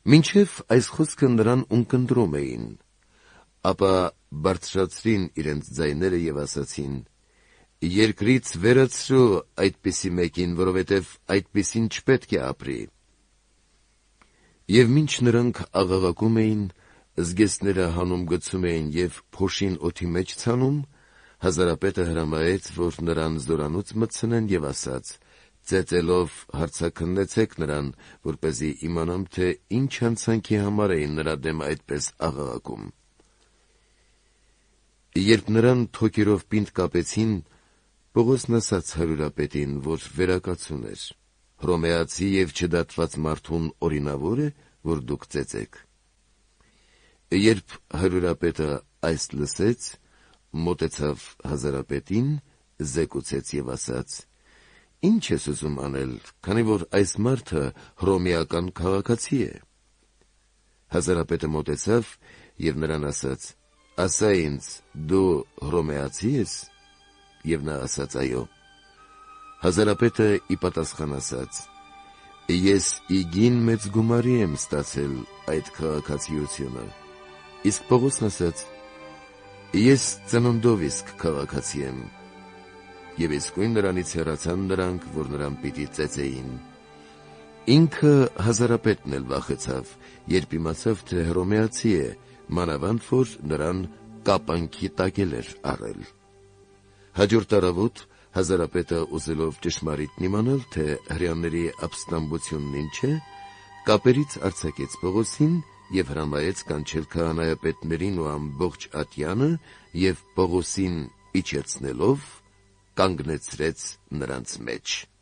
Մինչև այս խոսքը նրան ունկնդրում էին, ապա բարձրացրին իրենց ձայները և ասացին. «Երկրից վերացրու այդպիսի մեկին, որովհետև այդպիսին չպետք է ապրի»։ Եվ մինչ նրանք աղաղակում էին, զգեստները հանում գցում էին և փոշին օդի մեջ ցանում, հազարապետը հրամայեց, որ նրան զորանոց մտցնեն և ասաց. «Ծեծելով հարցաքննեցեք նրան, որպեսզի իմանամ, թե ինչ հանցանքի համար էին նրա դեմ այդպես աղաղակում»։ Երբ նրան թոքերով պինդ կապեցին, Պողոսն ասաց հարյուրապետին, որ վերակացուն էր. «Հռոմեացի և չդատված մարդուն օրինավոր է, որ դուք ծեծեք»։ Երբ հարյուրապետը այս լսեց, մոտեցավ հազարապետին, զեկուցեց և ասաց. «Ի՞նչ ես ուզում անել, քանի որ այս մարդը հռոմեական քաղաքացի է»։ Հազարապետը մոտեցավ և նրան ասաց. «Ասա ինձ, դու հռոմեացի ես»։ Եվ նա ասաց. «Այո»։ Հազարապետը ի պատասխան ասաց. «Ես իգին մեծ գումարի եմ ստացել այդ քաղաքացիությունը»։ Իսկ Պողոսն ասաց. «Ես ծնունդով իսկ քաղաքացի եմ»։ Եվ իսկույն նրանից հեռացան նրանք, որ նրան պիտի ծեծեին։ Ինքը հազարապետն էլ վախեցավ, երբ իմացավ, թե հռոմեացի է, մանավանդ որ նրան կապանքի տակ էլ էր առել։ Հաջորդ առավոտ հազարապետը, ուզելով ճշմարիտն իմանալ, թե հրեաների ապստամբությունն ինչ է, կապերից արձակեց Պողոսին և հրամայեց կանչել քահանայապետերին ու ամբողջ ատյանը և Պողոսին իջեցնելով կանգնեցրեց նրանց մեջ։